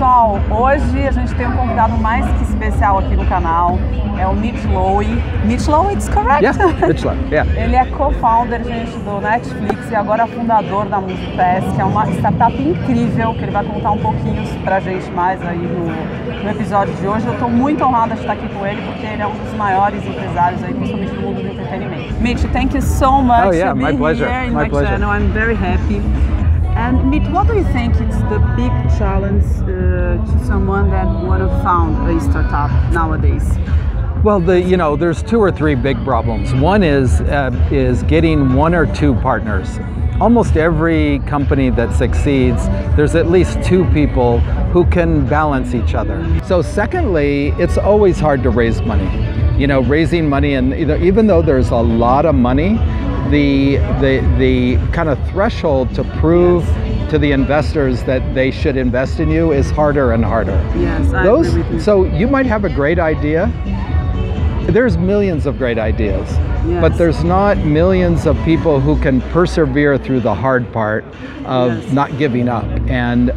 pessoal, hoje a gente tem um convidado mais que especial aqui no canal, é o Mitch Lowe. Mitch Lowe, it's correct? Yeah, Mitch Lowe, yeah. Ele é co-founder, gente, do Netflix e agora fundador da MoviePass, que é uma startup incrível, que ele vai contar um pouquinho pra gente mais aí no episódio de hoje. Eu estou muito honrada de estar aqui com ele, porque ele é um dos maiores empresários aí, principalmente no mundo do entretenimento. Mitch, thank you so much for being here in my channel. I'm very happy. And Mitch, what do you think is the big challenge to someone that want to found a startup nowadays? Well, there's two or three big problems. One is getting one or two partners. Almost every company that succeeds, there's at least two people who can balance each other. So secondly, it's always hard to raise money. You know, raising money, and even though there's a lot of money, the kind of threshold to prove to the investors that they should invest in you is harder and harder. Yes, I agree with you. So you might have a great idea. There's millions of great ideas, yes, but there's not millions of people who can persevere through the hard part of yes, not giving up and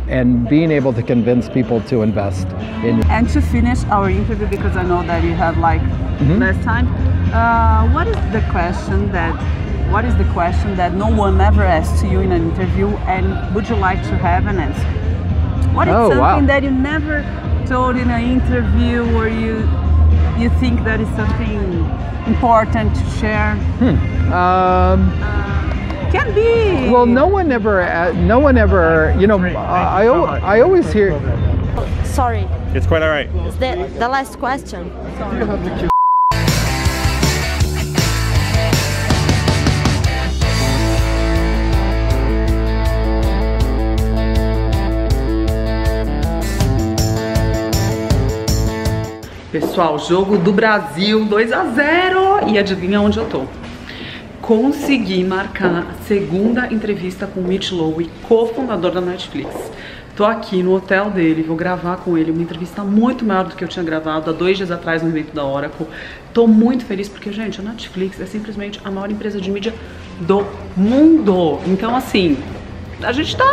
being able to convince people to invest in you. And to finish our interview, because I know that you have like less time, what is the question that no one ever asked you in an interview, and would you like to have an answer? What is something that you never told in an interview, or you think that is something important to share? Can be. Well, no one ever, I always hear. Sorry. It's quite all right. Is that the last question? Pessoal, jogo do Brasil 2-0 e adivinha onde eu tô? Consegui marcar a segunda entrevista com o Mitch Lowe, cofundador da Netflix. Tô aqui no hotel dele, vou gravar com ele uma entrevista muito maior do que eu tinha gravado há 2 dias atrás no evento da Oracle. Tô muito feliz porque, gente, a Netflix é simplesmente a maior empresa de mídia do mundo. Então, assim, a gente tá,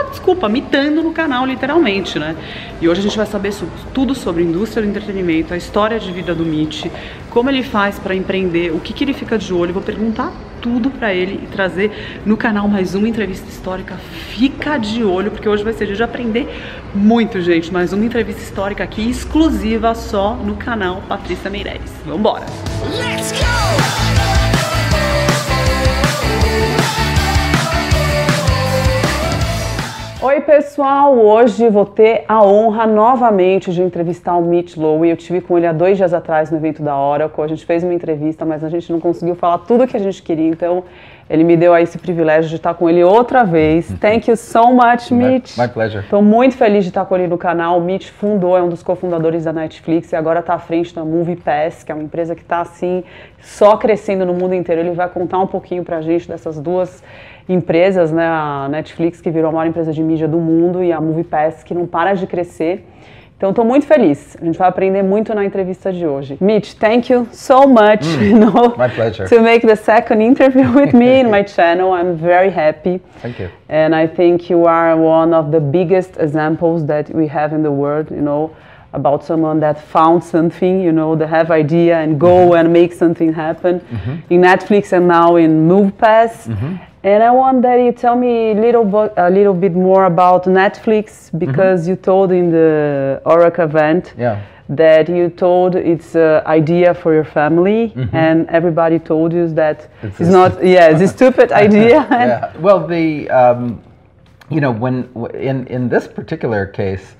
mitando no canal, literalmente, né? E hoje a gente vai saber tudo sobre a indústria do entretenimento, a história de vida do Mitch, como ele faz para empreender, o que ele fica de olho. Vou perguntar tudo para ele e trazer no canal mais uma entrevista histórica. Fica de olho, porque hoje vai ser dia de aprender muito, gente. Mais uma entrevista histórica aqui, exclusiva só no canal Patricia Meirelles. Vambora! Let's go! Oi pessoal, hoje vou ter a honra novamente de entrevistar o Mitch Lowe. Eu estive com ele há 2 dias atrás no evento da Oracle. A gente fez uma entrevista, mas a gente não conseguiu falar tudo o que a gente queria, então ele me deu aí esse privilégio de estar com ele outra vez. Thank you so much, Mitch. My pleasure. Estou muito feliz de estar com ele no canal. O Mitch é um dos cofundadores da Netflix e agora está à frente da MoviePass, que é uma empresa que está assim só crescendo no mundo inteiro. Ele vai contar um pouquinho pra gente dessas duas empresas, né? A Netflix, que virou a maior empresa de mídia do mundo, e a MoviePass, que não para de crescer. Então, estou muito feliz. A gente vai aprender muito na entrevista de hoje. Mitch, thank you so much, my pleasure, to make the second interview with me in my channel. I'm very happy. Thank you. And I think you are one of the biggest examples that we have in the world, about someone that found something, they have idea and go and make something happen in Netflix and now in MoviePass. And I want that you tell me a little bit more about Netflix, because you told in the Oracle event that you told it's an idea for your family, and everybody told you that it's not, it's a stupid idea. Yeah. Well, when in this particular case,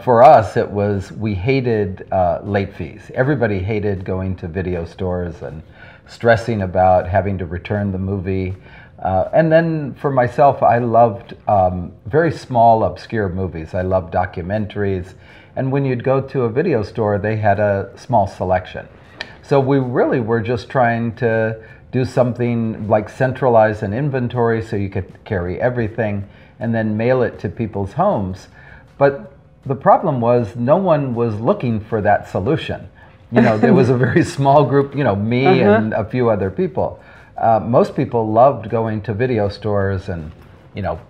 for us, it was, we hated late fees. Everybody hated going to video stores and stressing about having to return the movie. And then for myself, I loved very small, obscure movies. I loved documentaries. And when you'd go to a video store, they had a small selection. So we really were just trying to do something like centralize an inventory so you could carry everything and then mail it to people's homes. But the problem was no one was looking for that solution. There was a very small group, me and a few other people. Most people loved going to video stores and,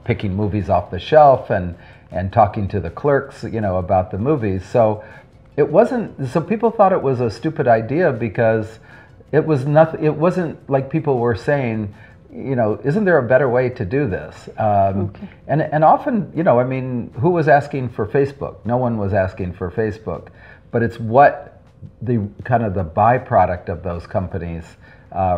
picking movies off the shelf, and and talking to the clerks, about the movies. So it wasn't. So people thought it was a stupid idea because it was nothing. It wasn't like people were saying, isn't there a better way to do this? Okay. And often, I mean, who was asking for Facebook? No one was asking for Facebook, but it's what the kind of the byproduct of those companies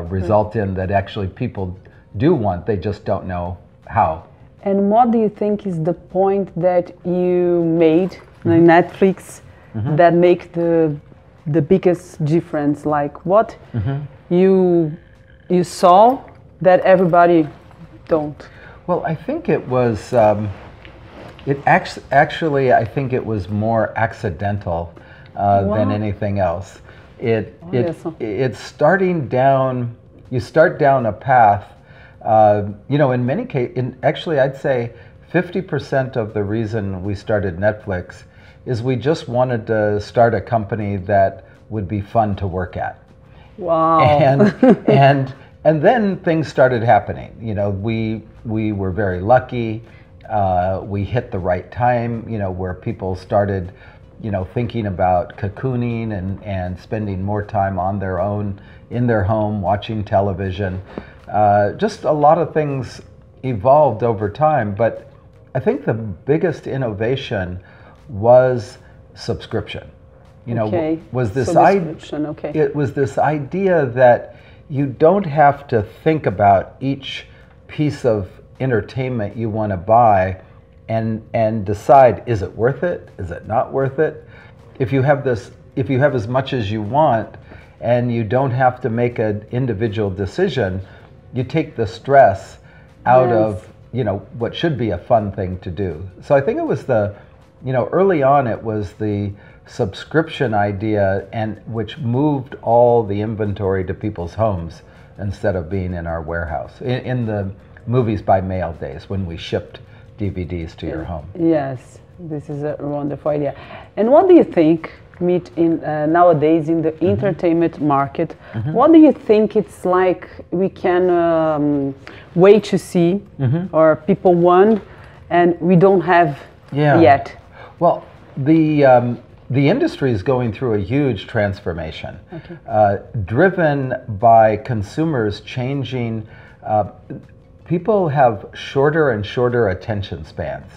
result in that actually people do want. They just don't know how. And what do you think is the point that you made in Netflix that make the biggest difference? Like what you saw that everybody don't? Well, I think it was, actually, I think it was more accidental than anything else. It's starting down, you start down a path, in many cases, actually I'd say 50% of the reason we started Netflix is we just wanted to start a company that would be fun to work at. Wow. And then things started happening. We were very lucky. We hit the right time, where people started, thinking about cocooning and spending more time on their own, in their home, watching television. Just a lot of things evolved over time, but I think the biggest innovation was subscription. Was this it was this idea that you don't have to think about each piece of entertainment you want to buy and decide, is it worth it? Is it not worth it? If you have as much as you want and you don't have to make an individual decision, you take the stress out of, what should be a fun thing to do. So I think it was early on it was the subscription idea, and which moved all the inventory to people's homes instead of being in our warehouse. In the movies by mail days when we shipped DVDs to your home. Yes, this is a wonderful idea. And what do you think, Mitch, nowadays in the entertainment market, what do you think it's like we can wait to see or people want and we don't have yet? Well, the industry is going through a huge transformation, driven by consumers changing. People have shorter and shorter attention spans.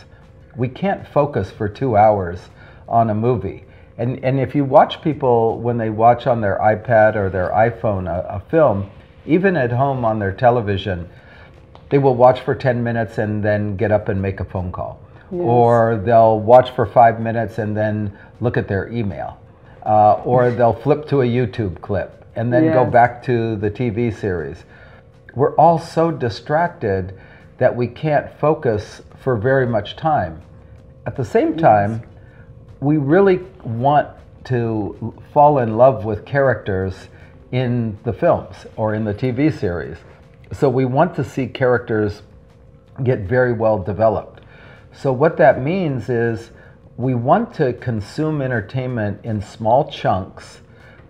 We can't focus for 2 hours on a movie. And if you watch people when they watch on their iPad or their iPhone a film, even at home on their television, they will watch for 10 minutes and then get up and make a phone call. Yes. Or they'll watch for 5 minutes and then look at their email. Or they'll flip to a YouTube clip and then go back to the TV series. We're all so distracted that we can't focus for very much time. At the same time, we really want to fall in love with characters in the films or in the TV series. So we want to see characters get very well developed. So what that means is we want to consume entertainment in small chunks,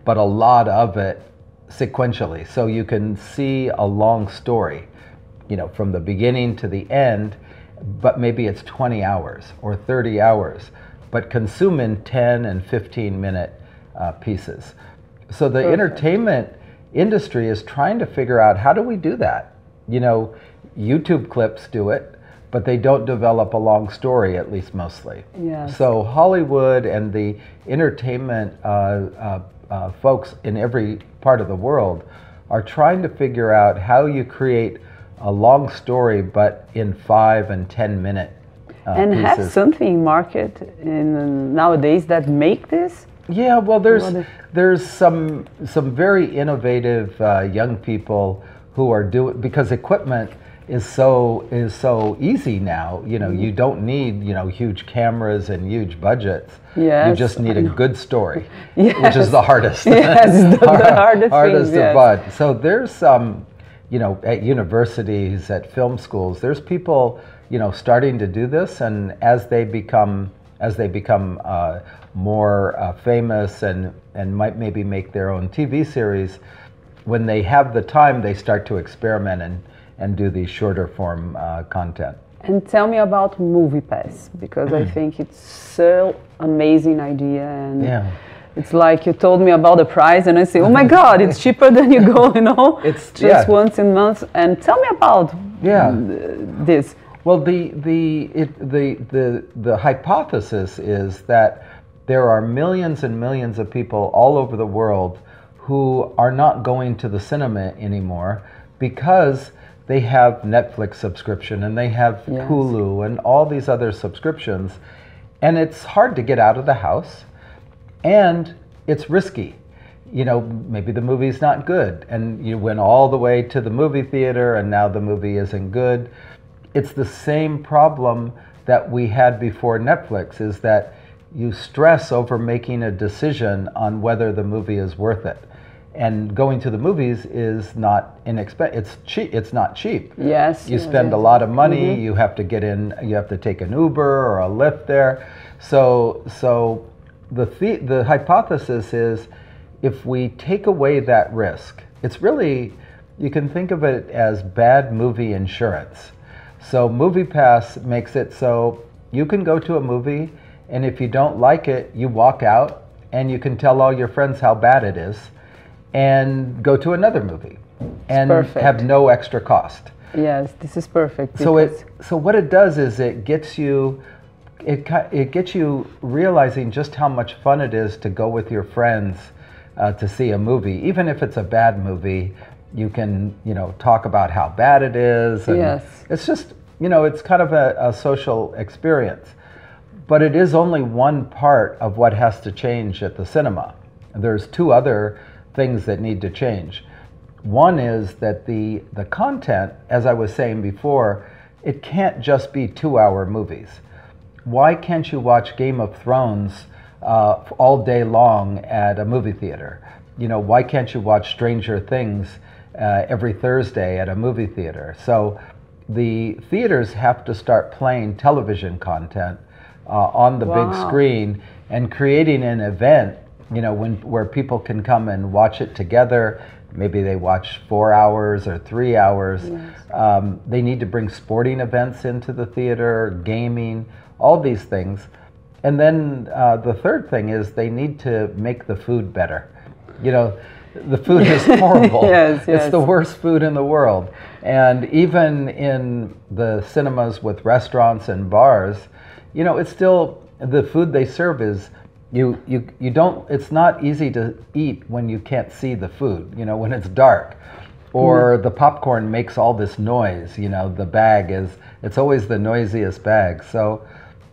but a lot of it sequentially. So you can see a long story, from the beginning to the end, but maybe it's 20 hours or 30 hours, but consume in 10 and 15-minute pieces. So the entertainment industry is trying to figure out, how do we do that? YouTube clips do it, but they don't develop a long story, at least mostly. Yes. So Hollywood and the entertainment folks in every part of the world are trying to figure out how you create a long story, but in 5 and 10-minute and pieces. Have something market in nowadays that make this? Yeah, well, there's some very innovative young people who are doing, because equipment is so easy now. You don't need huge cameras and huge budgets. Yes, you just need a good story, yes. which is the hardest. Yes, the hardest to bud. So there's some, at universities, at film schools, there's people starting to do this, and as they become more famous and might maybe make their own TV series, when they have the time, they start to experiment and do these shorter form content. And tell me about MoviePass, because I think it's so amazing idea, and it's like you told me about the price, and I say, oh my God, it's cheaper than you go, you know, it's just once a month. And tell me about this. Well, the hypothesis is that there are millions and millions of people all over the world who are not going to the cinema anymore because they have Netflix subscription and they have Hulu and all these other subscriptions, and it's hard to get out of the house, and it's risky. You know, maybe the movie's not good, and you went all the way to the movie theater and now the movie isn't good. It's the same problem that we had before Netflix, is that you stress over making a decision on whether the movie is worth it. And going to the movies is not inexpensive. It's cheap. It's not cheap. Yes. You spend a lot of money. You have to get in. You have to take an Uber or a Lyft there. So the hypothesis is, if we take away that risk, it's really, you can think of it as bad movie insurance. So MoviePass makes it so you can go to a movie, and if you don't like it, you walk out, and you can tell all your friends how bad it is, and go to another movie, and have no extra cost. Yes, this is perfect. So what it does is it gets you realizing just how much fun it is to go with your friends to see a movie. Even if it's a bad movie, you can talk about how bad it is. And it's just it's kind of a social experience. But it is only one part of what has to change at the cinema. There's two other things that need to change. One is that the content, as I was saying before, it can't just be 2-hour movies. Why can't you watch Game of Thrones all day long at a movie theater? Why can't you watch Stranger Things every Thursday at a movie theater? So the theaters have to start playing television content on the big screen and creating an event, where people can come and watch it together. Maybe they watch 4 hours or 3 hours. They need to bring sporting events into the theater, gaming, all these things. And then the third thing is they need to make the food better. The food is horrible. It's the worst food in the world. And even in the cinemas with restaurants and bars, it's still, the food they serve is, you don't, it's not easy to eat when you can't see the food, when it's dark. Or the popcorn makes all this noise, the bag it's always the noisiest bag. So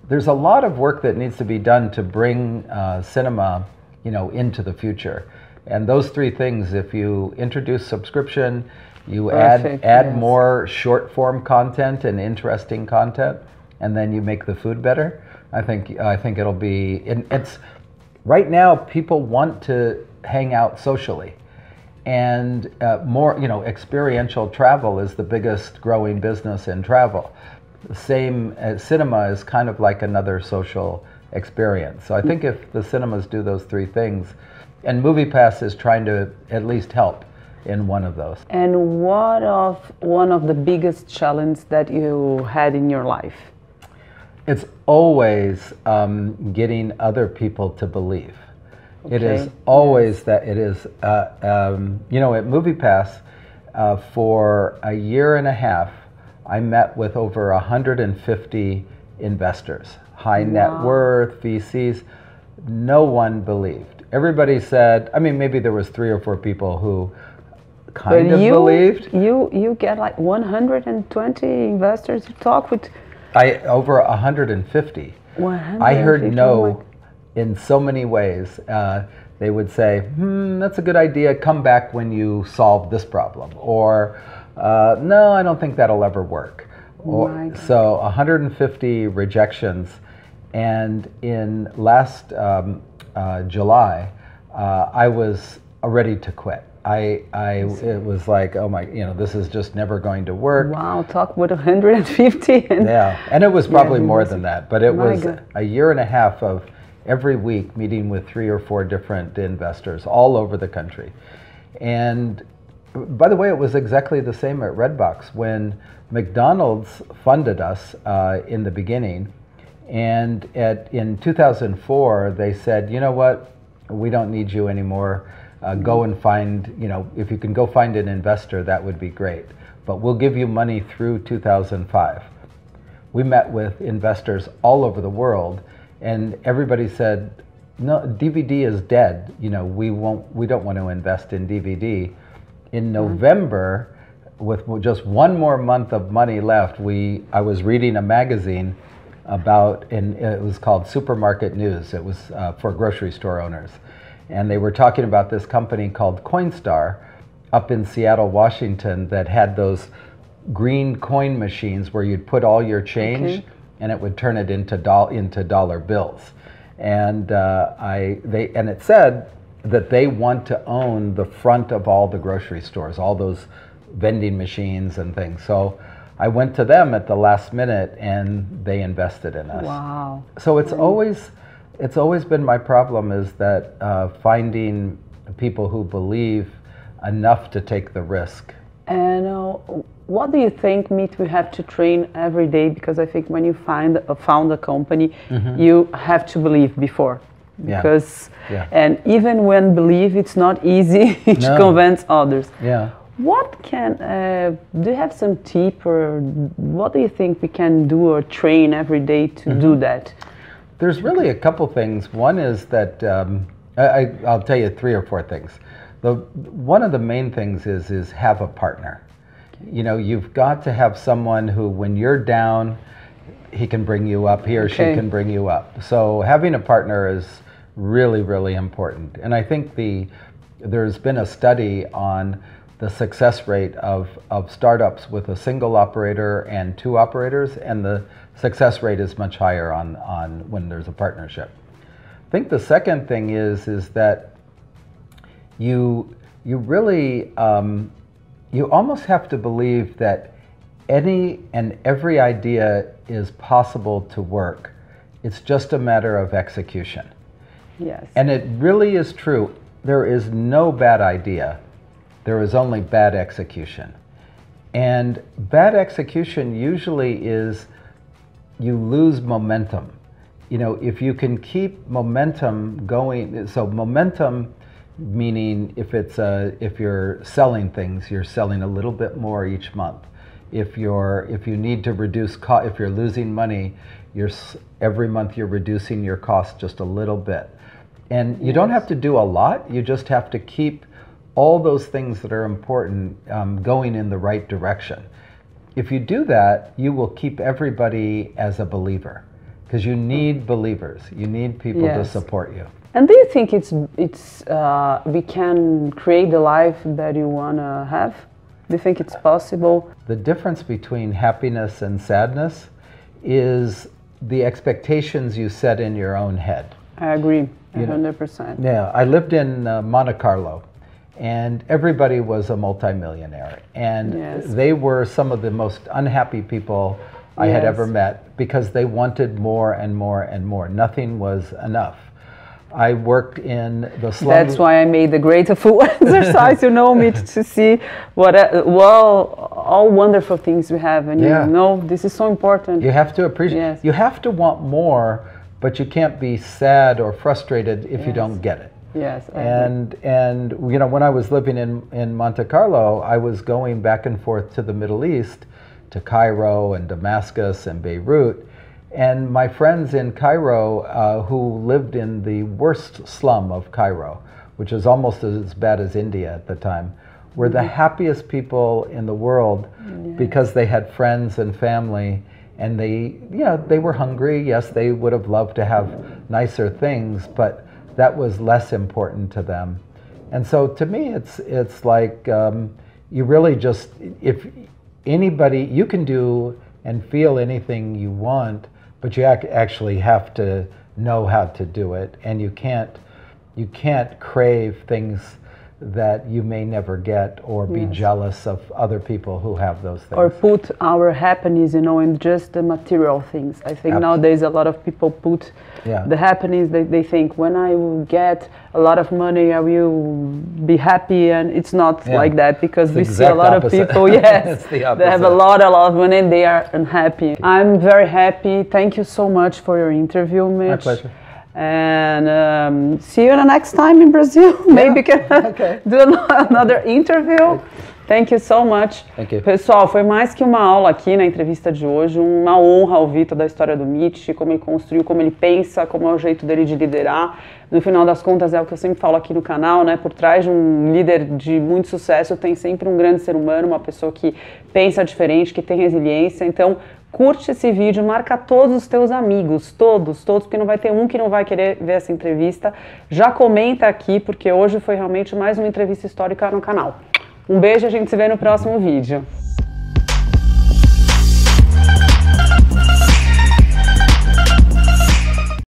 there's a lot of work that needs to be done to bring cinema, into the future. And those three things, if you introduce subscription, you add more short form content and interesting content, and then you make the food better, I think it'll be, it's right now people want to hang out socially, and more, experiential travel is the biggest growing business in travel. The same as cinema is kind of like another social experience. So I think if the cinemas do those three things, and MoviePass is trying to at least help in one of those. And what of one of the biggest challenges that you had in your life? It's always getting other people to believe. It is always that it is, at MoviePass, for a year and a half, I met with over 150 investors, high net worth, VCs. No one believed. Everybody said, maybe there was 3 or 4 people who kind of believed. You get like 120 investors to talk with? Over 150. 150. I heard no in so many ways. They would say, that's a good idea, come back when you solve this problem. Or, no, I don't think that'll ever work. So 150 rejections. And in last July, I was ready to quit. It was like, oh my, this is just never going to work. Wow, talk with 150. And it was probably more than that, but it was a year and a half of every week meeting with 3 or 4 different investors all over the country. And By the way, it was exactly the same at Redbox when McDonald's funded us in the beginning, and in 2004 they said, you know what, we don't need you anymore. Go and find, if you can go find an investor, that would be great. But we'll give you money through 2005. We met with investors all over the world, and everybody said, no, DVD is dead. We don't want to invest in DVD. In November, with just one more month of money left, I was reading a magazine it was called Supermarket News. It was for grocery store owners. And they were talking about this company called Coinstar up in Seattle, Washington, that had those green coin machines where you'd put all your change and it would turn it into dollar bills. And it said that they want to own the front of all the grocery stores, all those vending machines and things. So I went to them at the last minute and they invested in us. Wow. So it's always been my problem is that finding people who believe enough to take the risk. And what do you think, Mitch, we have to train every day? Because I think when you found a company, you have to believe before. Because and even when believe, it's not easy to convince others. Yeah. What do you have some tip, or what do you think we can do or train every day to do that? There's really a couple things. One is that I'll tell you 3 or 4 things. One of the main things is have a partner. You've got to have someone who, when you're down, he can bring you up, he or she can bring you up. So having a partner is really, really important. And I think there's been a study on the success rate of startups with a single operator and 2 operators, and the success rate is much higher on when there's a partnership. I think the second thing is that you really you almost have to believe that any and every idea is possible to work. It's just a matter of execution. Yes. And it really is true. There is no bad idea. There is only bad execution. And bad execution usually is you lose momentum. If you can keep momentum going, so momentum meaning if you're selling things, you're selling a little bit more each month. If you need to reduce cost, if you're losing money, every month you're reducing your cost just a little bit. And you don't have to do a lot. You just have to keep all those things that are important going in the right direction. If you do that, you will keep everybody as a believer, because you need believers. You need people to support you. And do you think we can create the life that you want to have? Do you think it's possible? The difference between happiness and sadness is the expectations you set in your own head. I agree, 100%. Yeah, I lived in Monte Carlo, and everybody was a multimillionaire, and they were some of the most unhappy people I had ever met, because they wanted more and more and more. Nothing was enough. I worked in the slum. That's why I made the grateful exercise, Mitch, to see all wonderful things we have. And this is so important. You have to appreciate, you have to want more, but you can't be sad or frustrated if you don't get it. Yes. And when I was living in Monte Carlo, I was going back and forth to the Middle East, to Cairo and Damascus and Beirut. And my friends in Cairo, who lived in the worst slum of Cairo, which is almost as bad as India at the time, were the happiest people in the world, because they had friends and family, and they were hungry. Yes, they would have loved to have nicer things, but that was less important to them. And so to me, it's like you really just, if anybody, you can do and feel anything you want, but you actually have to know how to do it, and you can't crave things that you may never get, or be jealous of other people who have those things. Or put our happiness, you know, in just the material things. I think nowadays a lot of people put the happiness, they think, when I will get a lot of money, I will be happy, and it's not like that, because we see a lot of people, they have a lot of money and they are unhappy. I'm very happy. Thank you so much for your interview, Mitch. My pleasure. And see you the next time in Brazil. Maybe can do another interview. Thank you so much. Thank you. Pessoal, foi mais que uma aula aqui na entrevista de hoje. Uma honra ouvir toda a história do Mitch, como ele construiu, como ele pensa, como é o jeito dele de liderar. No final das contas, é o que eu sempre falo aqui no canal, né? Por trás de um líder de muito sucesso tem sempre um grande ser humano, uma pessoa que pensa diferente, que tem resiliência. Então, curte esse vídeo, marca todos os teus amigos, todos, porque não vai ter um que não vai querer ver essa entrevista. Já comenta aqui, porque hoje foi realmente mais uma entrevista histórica no canal. Um beijo, a gente se vê no próximo vídeo.